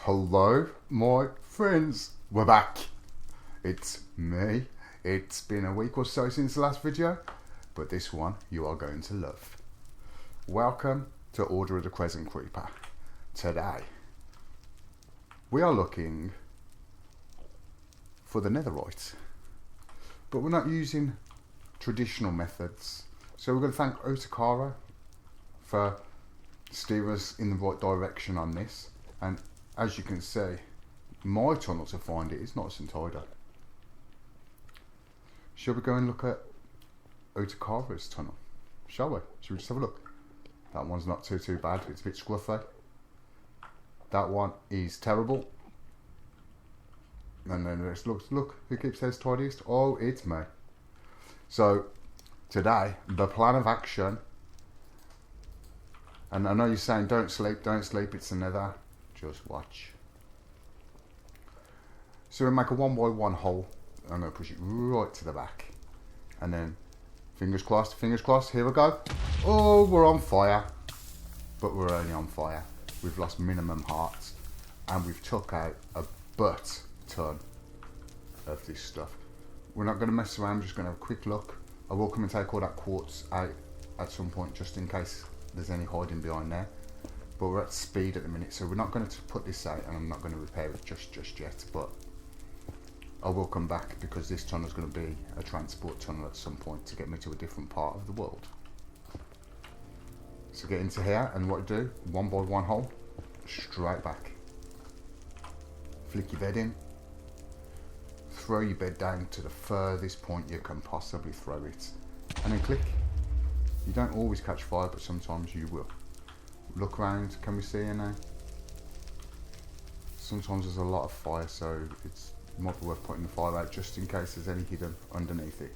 Hello, my friends. We're back. It's me. It's been a week or so since the last video, but this one you are going to love. Welcome to Order of the Crescent Creeper. Today, we are looking for the Netherite, but we're not using traditional methods. So we're going to thank OOTCC for steering us in the right direction on this. And as you can see, my tunnel to find it is nice and tidy. Shall we go and look at OOTCC's tunnel? Shall we? Shall we just have a look? That one's not too bad. It's a bit scruffy. That one is terrible. And then let's look. Who keeps theirs tidiest? Oh, it's me. So today, the plan of action. And I know you're saying don't sleep. It's the Nether. Just watch. So we make a 1x1 hole. I'm going to push it right to the back. And then, fingers crossed, here we go. Oh, we're on fire. But we're only on fire. We've lost minimum hearts. And we've took out a butt ton of this stuff. We're not going to mess around, we're just going to have a quick look. I will come and take all that quartz out at some point, just in case there's any hiding behind there. But we're at speed at the minute, so we're not going to put this out, and I'm not going to repair it just yet. But I will come back, because this tunnel is going to be a transport tunnel at some point to get me to a different part of the world. So get into here, and what you do, 1x1 hole, straight back. Flick your bed in, throw your bed down to the furthest point you can possibly throw it, and then click. You don't always catch fire, but sometimes you will. Look around, can we see you now? Sometimes there's a lot of fire, so it might be worth putting the fire out just in case there's any hidden underneath it.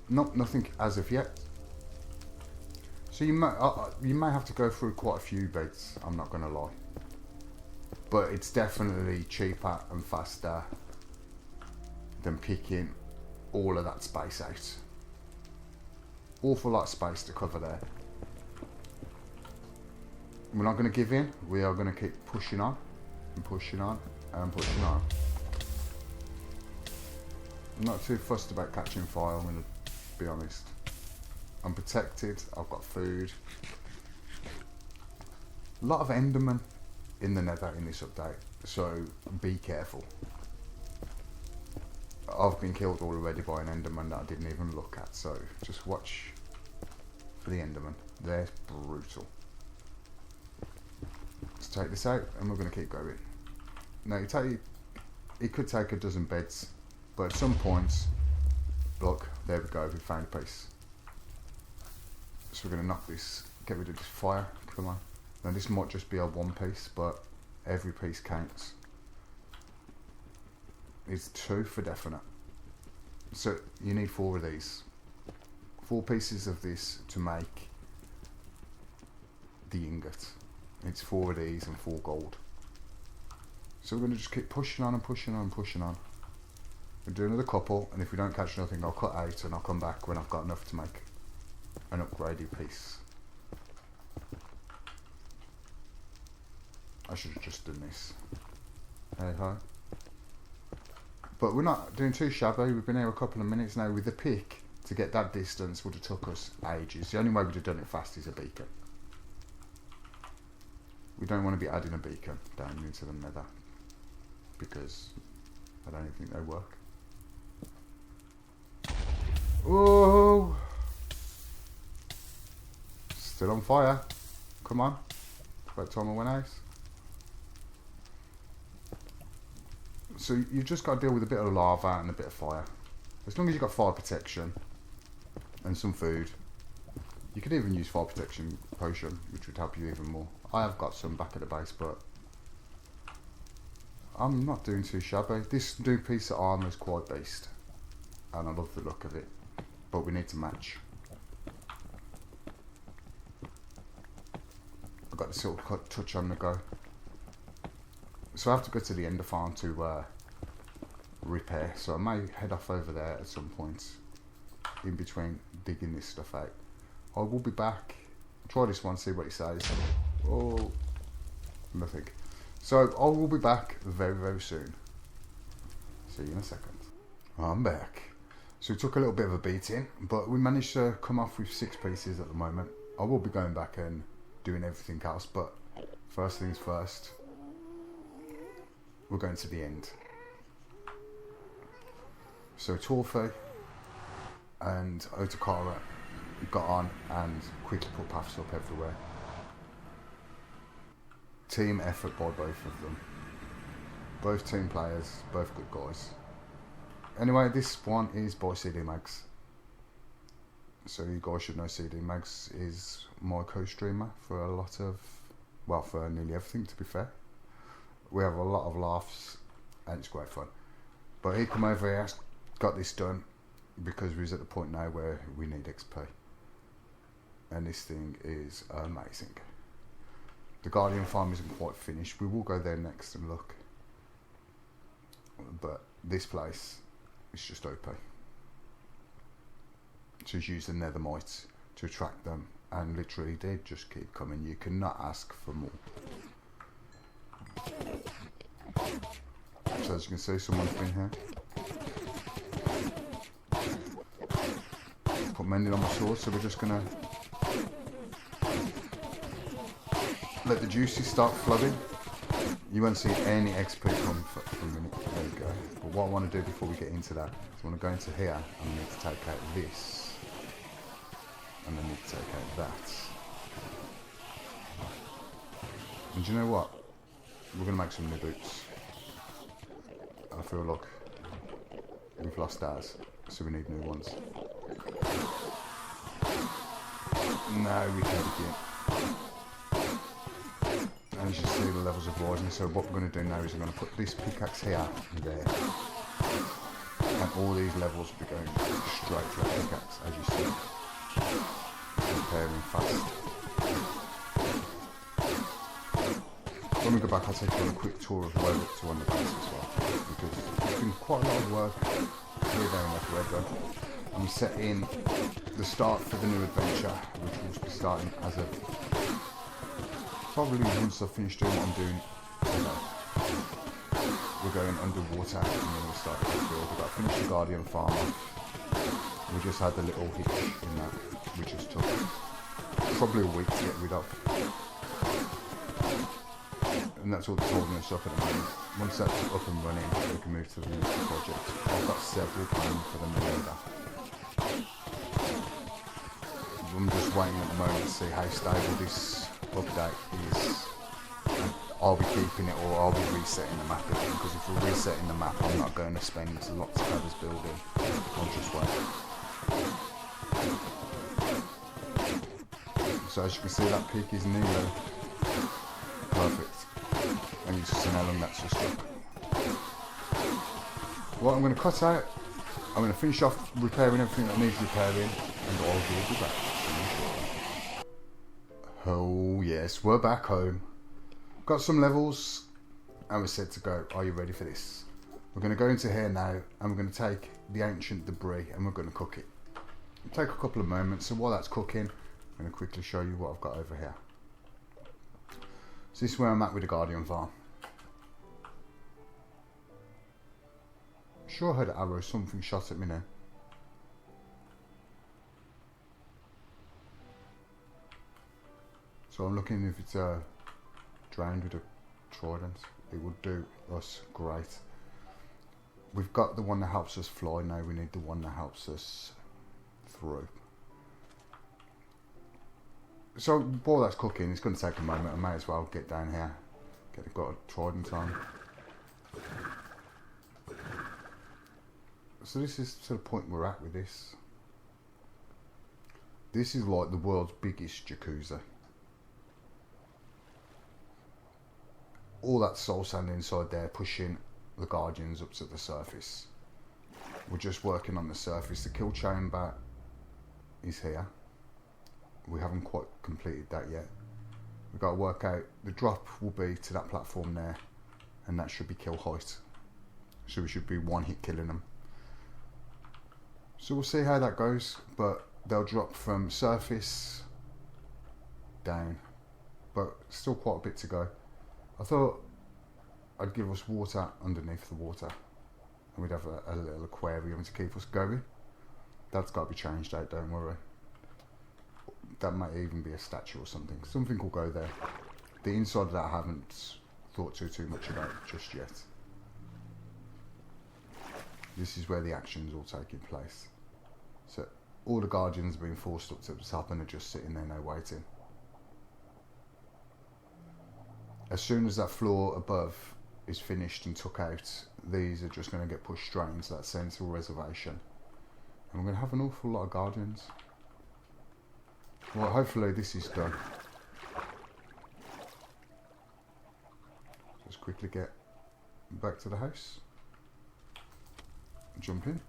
Nope, nothing as of yet. So you may have to go through quite a few beds, I'm not going to lie. But it's definitely cheaper and faster than picking all of that space out. Awful lot of space to cover there. We're not going to give in. We are going to keep pushing on and pushing on and pushing on. I'm not too fussed about catching fire, I'm going to be honest. I'm protected, I've got food. A lot of Endermen in the Nether in this update, so be careful. I've been killed already by an Enderman that I didn't even look at, so just watch for the Enderman. They're brutal. Let's take this out and we're going to keep going. Now it could take a dozen beds, but at some points, look, there we go, we found a piece. So we're going to knock this, get rid of this fire, come on. Now this might just be a one piece, but every piece counts. It's 2 for definite. So you need 4 of these. 4 pieces of this to make the ingot. It's 4 of these and 4 gold. So we're going to just keep pushing on and pushing on and pushing on. We'll do another couple, and if we don't catch nothing, I'll cut out and I'll come back when I've got enough to make an upgraded piece. I should have just done this. Hey ho. But we're not doing too shabby. We've been here a couple of minutes now. With the pick, to get that distance would have took us ages. The only way we'd have done it fast is a beacon. We don't want to be adding a beacon down into the Nether, because I don't even think they work. Oh! Still on fire. Come on. About time I went out. So you've just got to deal with a bit of lava and a bit of fire. As long as you've got fire protection and some food. You could even use fire protection potion, which would help you even more. I have got some back at the base, but I'm not doing too shabby. This new piece of armour is quite beast, and I love the look of it, but we need to match. I've got the silk cut touch on the go. So I have to go to the Ender farm to repair, so I may head off over there at some point in between digging this stuff out. I will be back. Try this one, see what it says. Oh, Nothing. So I will be back very, very soon. See you in a second. I'm back. So it took a little bit of a beating, but we managed to come off with 6 pieces at the moment. I will be going back and doing everything else, but first things first, we're going to the end. So Torfey and Otakara got on and quickly put paths up everywhere. Team effort by both of them. Both team players, both good guys. Anyway, this one is by CD Mags. So you guys should know CD Mags is my co-streamer for a lot of, well, for nearly everything, to be fair. We have a lot of laughs and it's great fun. But he come over here, got this done, because we was at the point now where we need XP. And this thing is amazing. The Guardian farm isn't quite finished. We will go there next and look. But this place is just OP. So he's used the Netherite to attract them, and literally they just keep coming. You cannot ask for more. So as you can see, someone's been here. Put mending on my sword, so we're just gonna let the juices start flooding. You won't see any XP come for a minute. There we go. But what I want to do before we get into that is I want to go into here and I need to take out this. And I need to take out that. And do you know what? We're going to make some new boots. I feel like we've lost ours, so we need new ones. No, we can't begin. And as you see, the levels are rising. So what we're going to do now is I'm going to put this pickaxe here and there. And all these levels will be going straight to the pickaxe, as you see. Repairing fast. When we go back, I'll take you on a quick tour of the way up to one of the base as well. Because it's been quite a lot of work here, there and everywhere. I'm setting the start for the new adventure, which will be starting as of probably once I've finished doing what I'm doing today. We're going underwater and then we'll start the build. We've got to finish the Guardian farm off. We just had a little hitch in that, which just took probably a week to get rid of. And that's all that's holding us up at the moment. Once that's up and running, we can move to the next project. I've got several planned for the Nether. I'm just waiting at the moment to see how stable this update is. And I'll be keeping it or I'll be resetting the map again, because if we're resetting the map I'm not going to spend lots of feathers building. I'll just wait. So as you can see, that peak is nearly perfect. And you can see how long that's just took. What I'm going to cut out, I'm going to finish off repairing everything that needs repairing, and I will be back. Oh yes, we're back home. Got some levels and we're set to go. Are you ready for this? We're going to go into here now and we're going to take the ancient debris and we're going to cook it. It'll take a couple of moments, so while that's cooking I'm going to quickly show you what I've got over here. So this is where I'm at with the Guardian farm. Sure, I heard an arrow, something shot at me now. So I'm looking if it's drowned with a trident. It would do us great. We've got the one that helps us fly, now we need the one that helps us through. So while that's cooking, it's going to take a moment. I may as well get down here. Got a trident on. So this is to the point we're at with this. This is like the world's biggest jacuzzi. All that soul sand inside there pushing the Guardians up to the surface. We're just working on the surface. The kill chamber is here. We haven't quite completed that yet. We've got to work out, the drop will be to that platform there, and that should be kill height. So we should be one hit killing them. So we'll see how that goes, but they'll drop from surface down, but still quite a bit to go. I thought I'd give us water underneath the water, and we'd have a little aquarium to keep us going. That's got to be changed out, don't worry. That might even be a statue or something. Something will go there. The inside of that I haven't thought too much about just yet. This is where the action's all taking place. So all the guardians are being forced up to the top and are just sitting there now waiting. As soon as that floor above is finished and took out, these are just going to get pushed straight into that central reservation. And we're going to have an awful lot of guardians. Well, hopefully this is done. Just quickly get back to the house. Jump in.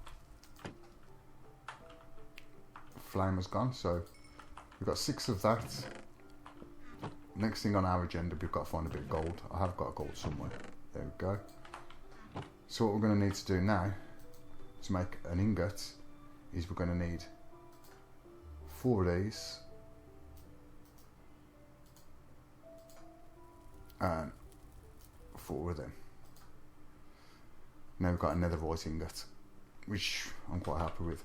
Flame has gone, so we've got 6 of that. Next thing on our agenda, we've got to find a bit of gold. I have got gold somewhere. There we go. So what we're going to need to do now to make an ingot is we're going to need 4 of these and 4 of them. Now we've got a netherite ingot, which I'm quite happy with.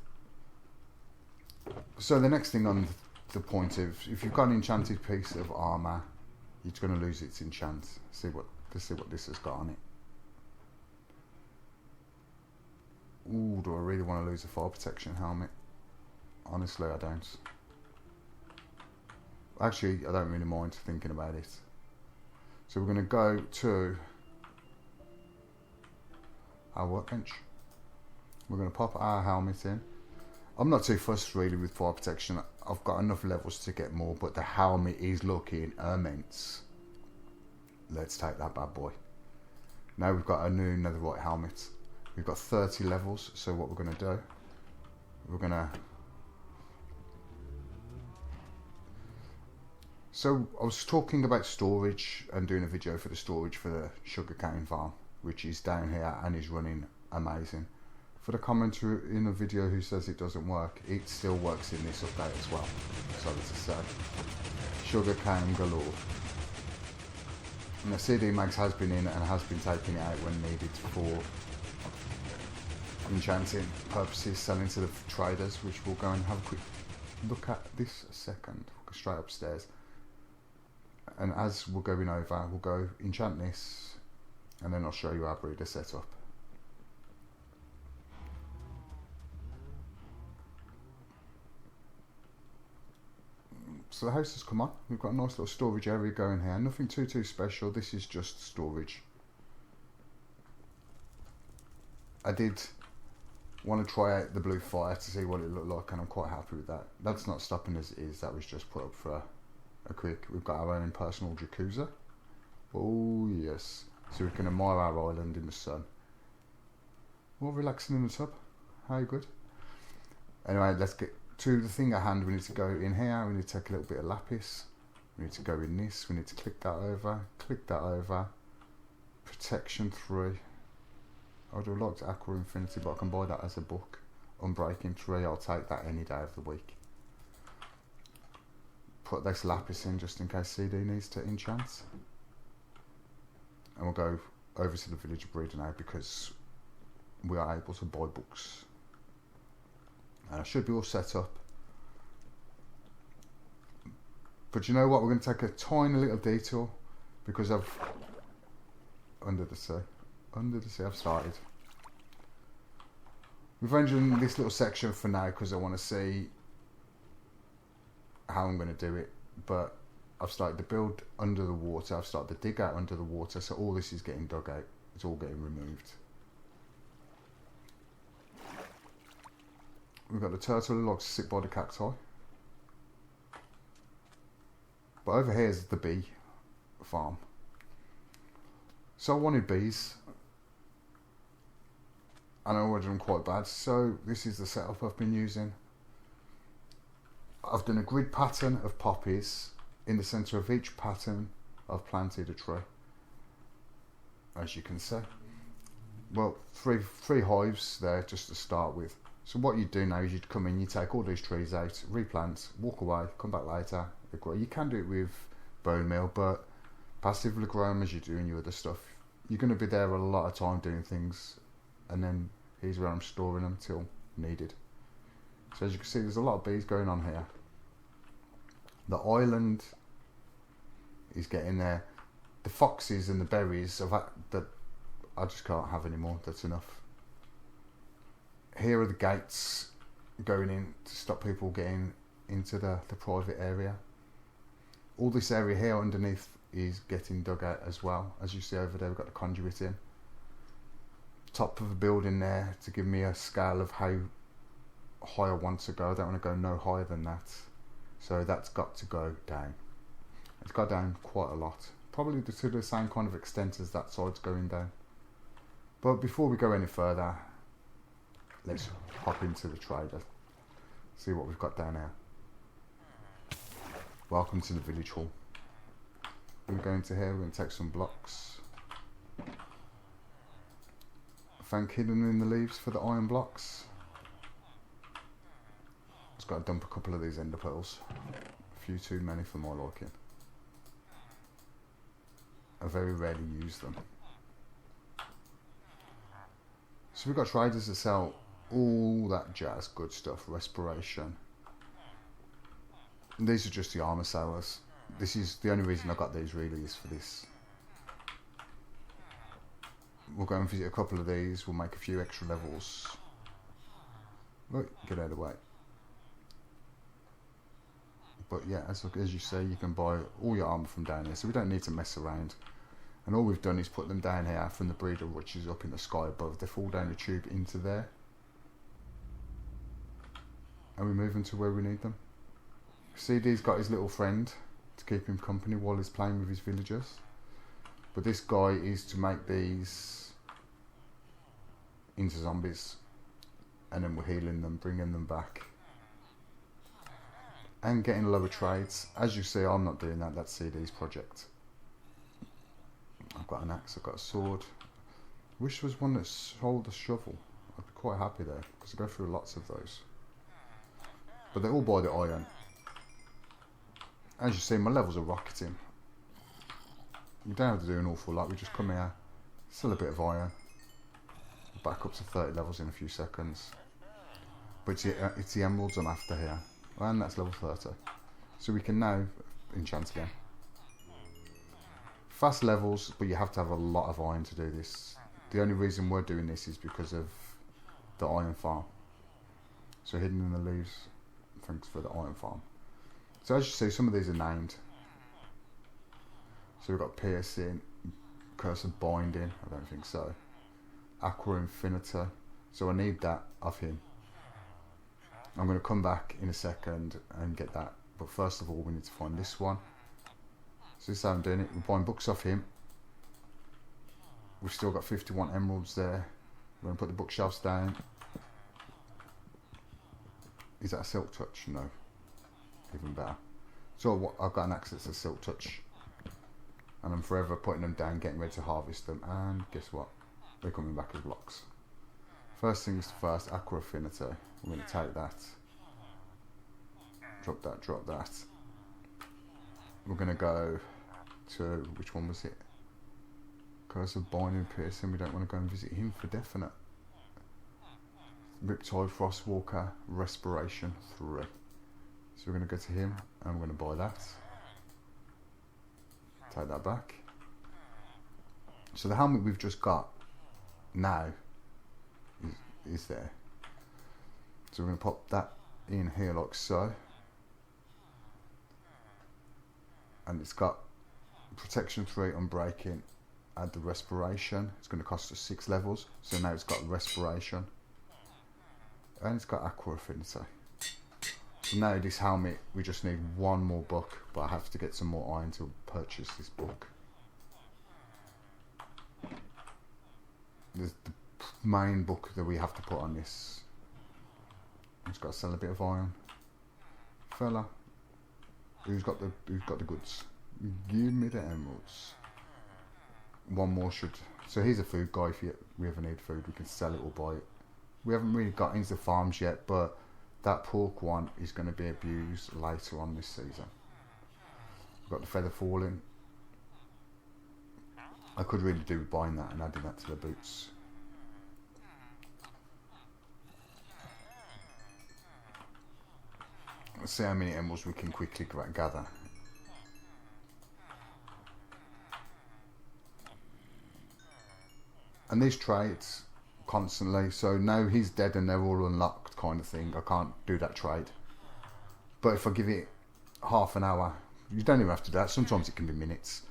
So the next thing on the point of, if you've got an enchanted piece of armour, you're going to lose its enchant. Let's see what this has got on it. Ooh, do I really want to lose a fire protection helmet? Honestly, I don't. Actually, I don't really mind thinking about it. So we're going to go to our workbench. We're going to pop our helmet in. I'm not too fussed really with fire protection. I've got enough levels to get more, but the helmet is looking immense. Let's take that bad boy. Now we've got a new netherite helmet. We've got 30 levels, so what we're going to do, we're going to... So I was talking about storage and doing a video for the storage for the sugarcane farm, which is down here and is running amazing. For the commenter in the video who says it doesn't work, it still works in this update as well. Sorry to say. Sugarcane galore. And the CD mags has been in and has been taking it out when needed for enchanting purposes, selling to the traders, which we'll go and have a quick look at this a second. We'll go straight upstairs. And as we're going over, we'll go enchant this, and then I'll show you our breeder setup. So the house has come on. We've got a nice little storage area going here. Nothing too special. This is just storage. I did want to try out the blue fire to see what it looked like, and I'm quite happy with that. That's not stopping as it is. That was just put up for a quick. We've got our own personal jacuzzi. Oh yes. So we can admire our island in the sun. More relaxing in the tub. How good. Anyway, let's get to the thing at hand. We need to go in here. We need to take a little bit of lapis. We need to go in this. We need to click that over. Click that over. Protection 3. I would have liked Aqua Infinity, but I can buy that as a book. Unbreaking 3. I'll take that any day of the week. Put this lapis in just in case CD needs to enchant. And we'll go over to the village breeder now because we are able to buy books. And I should be all set up. But you know what? We're going to take a tiny little detour because I've... Under the sea. Under the sea, I've started. We've entered in this little section for now because I want to see how I'm going to do it. But I've started to build under the water. I've started to dig out under the water. So all this is getting dug out. It's all getting removed. We've got the turtle who likes to sit by the cacti. But over here is the bee farm. So I wanted bees. And I ordered them quite bad. So this is the setup I've been using. I've done a grid pattern of poppies. In the centre of each pattern I've planted a tree. As you can see. Well, three hives there just to start with. So what you do now is you'd come in, you take all these trees out, replant, walk away, come back later, they grow. You can do it with bone meal, but passively grow them as you're doing your other stuff. You're going to be there a lot of time doing things, and then here's where I'm storing them till needed. So as you can see, there's a lot of bees going on here. The island is getting there. The foxes and the berries that I just can't have anymore. That's enough. Here are the gates going in to stop people getting into the private area. All this area here underneath is getting dug out as well. As you see over there, we've got the conduit in. Top of the building there to give me a scale of how high I want to go. I don't want to go no higher than that. So that's got to go down. It's got down quite a lot. Probably to the same kind of extent as that side's going down. But before we go any further, let's hop into the trader. See what we've got down here. Welcome to the village hall. We're going to go into here, we're going to take some blocks. Thank hidden in the leaves for the iron blocks. Just got to dump a couple of these ender pearls. A few too many for my liking. I very rarely use them. So we've got traders that sell all that jazz, good stuff, respiration. And these are just the armor sellers. This is the only reason I got these really is for this. We'll go and visit a couple of these, we'll make a few extra levels. Right, get out of the way. But yeah, as you say, you can buy all your armor from down here, so we don't need to mess around. And all we've done is put them down here from the breeder, which is up in the sky above. They fall down the tube into there. And we move them to where we need them. CD's got his little friend to keep him company while he's playing with his villagers. But this guy is to make these into zombies. And then we're healing them, bringing them back. And getting lower trades. As you see, I'm not doing that. That's CD's project. I've got an axe, I've got a sword. Wish there was one that sold a shovel. I'd be quite happy there, because I go through lots of those. But they're all by the iron. As you see, my levels are rocketing. You don't have to do an awful lot, we just come here, still a bit of iron. Back up to 30 levels in a few seconds. But it's the emeralds I'm after here. And that's level 30. So we can now enchant again. Fast levels, but you have to have a lot of iron to do this. The only reason we're doing this is because of the iron farm. So hidden in the leaves, thanks for the iron farm. So as you see, some of these are named. So we've got piercing, curse of binding, I don't think so. Aqua infinity, so I need that of him. I'm going to come back in a second and get that, but first of all we need to find this one. So this is how I'm doing it. We're buying books off him. We've still got 51 emeralds there. We're going to put the bookshelves down. Is that a silk touch? No. Even better. So I've got an axe that's a silk touch. And I'm forever putting them down, getting ready to harvest them. And guess what? They're coming back as blocks. First things first, Aqua Affinity. We're going to take that. Drop that, drop that. We're going to go to, which one was it? Curse of Binding Piercing. We don't want to go and visit him for definite. Riptide Frostwalker Respiration 3. So we're going to go to him and we're going to buy that. Take that back. So the helmet we've just got now is there. So we're going to pop that in here like so. And it's got protection 3 on breaking. Add the respiration. It's going to cost us 6 levels. So now it's got respiration. And it's got aqua affinity. So now this helmet, we just need one more book. But I have to get some more iron to purchase this book. There's the main book that we have to put on this. It's got to sell a bit of iron. Fella. Who's got the goods? Give me the emeralds. One more should. So here's a food guy. If we ever need food, we can sell it or buy it. We haven't really got into farms yet, but that pork one is going to be abused later on this season. We've got the feather falling. I could really do with buying that and adding that to the boots. Let's see how many emeralds we can quickly gather. And these trades constantly, so now he's dead and they're all unlocked kind of thing. I can't do that trade. But if I give it half an hour, you don't even have to do that. Sometimes it can be minutes.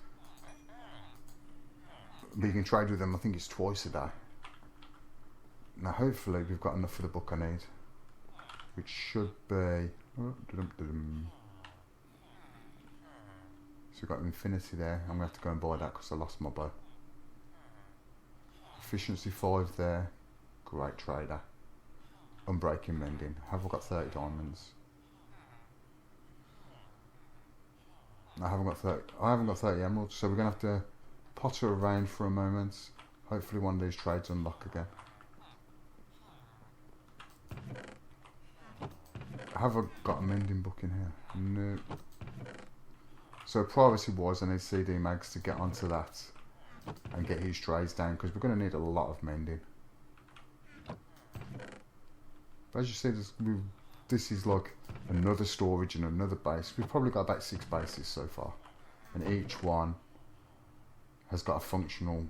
But you can trade with them, I think it's twice a day. Now hopefully we've got enough for the book I need. Which should be... So we've got infinity there. I'm going to have to go and buy that because I lost my bow. Efficiency 5 there. Great trader. Unbreaking mending. Have I got 30 diamonds? I haven't got 30 emeralds, so we're going to have to potter around for a moment. Hopefully one of these trades unlock again. Have I got a mending book in here? No. So privacy wise, I need CD Mags to get onto that and get his trades down because we're going to need a lot of mending. But as you see, this is like another storage and another base. We've probably got about 6 bases so far, and each one has got a functional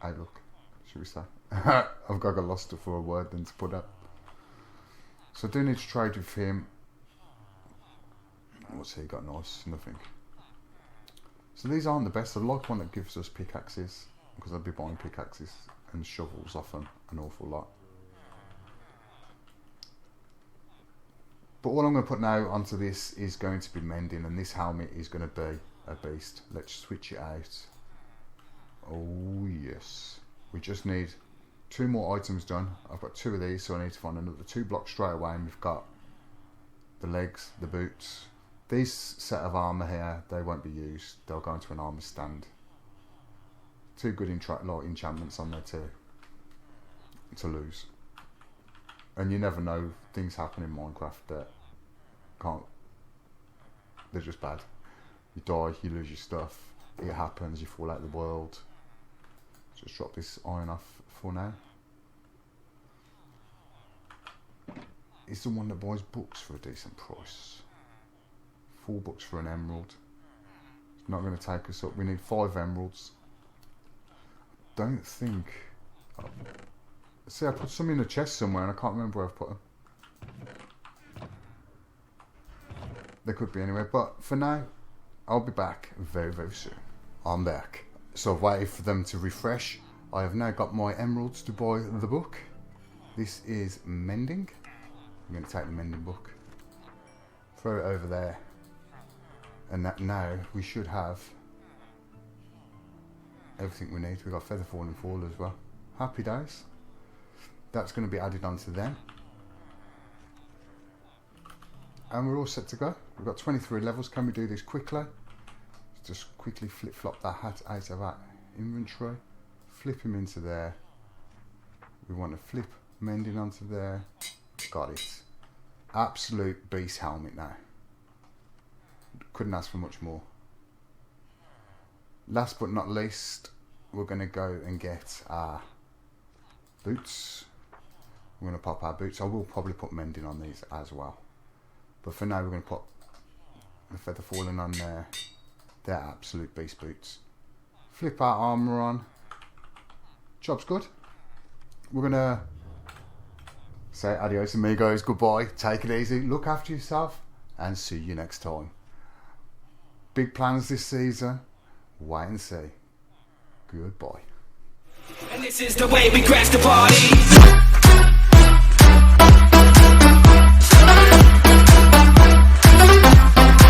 outlook, should we say. I've got lost for a word then to put up. So I do need to trade with him. What's he got? Nice, nothing. So these aren't the best. I like one that gives us pickaxes because I'd be buying pickaxes and shovels off them an awful lot. But what I'm going to put now onto this is going to be mending, and this helmet is going to be a beast. Let's switch it out. Oh yes, we just need 2 more items done. I've got 2 of these, so I need to find another 2 blocks straight away, and we've got the legs, the boots. These set of armour here, they won't be used. They'll go into an armour stand. 2 good enchantments on there to lose. And you never know, things happen in Minecraft that they're just bad. You die, you lose your stuff, it happens, you fall out of the world. Just drop this iron off for now. It's the one that buys books for a decent price. 4 books for an emerald. It's not going to take us up. We need 5 emeralds. Don't think... See, I put some in a chest somewhere and I can't remember where I've put them. They could be anywhere, but for now, I'll be back very, very soon. I'm back. So I've waited for them to refresh. I have now got my emeralds to buy the book. This is mending. I'm going to take the mending book, throw it over there, and that now we should have everything we need. We've got feather fall and fall as well. Happy days. That's going to be added onto them. And we're all set to go. We've got 23 levels. Can we do this quickly? Just quickly flip-flop that hat out of our inventory. Flip him into there. We want to flip mending onto there. Got it. Absolute beast helmet now. Couldn't ask for much more. Last but not least, we're going to go and get our boots. We're going to pop our boots. I will probably put mending on these as well. But for now, we're going to put the feather falling on there. They're absolute beast boots. Flip our armour on. Job's good. We're going to say adios amigos, goodbye, take it easy, look after yourself, and see you next time. Big plans this season. Wait and see. Goodbye. And this is the way we crash the party.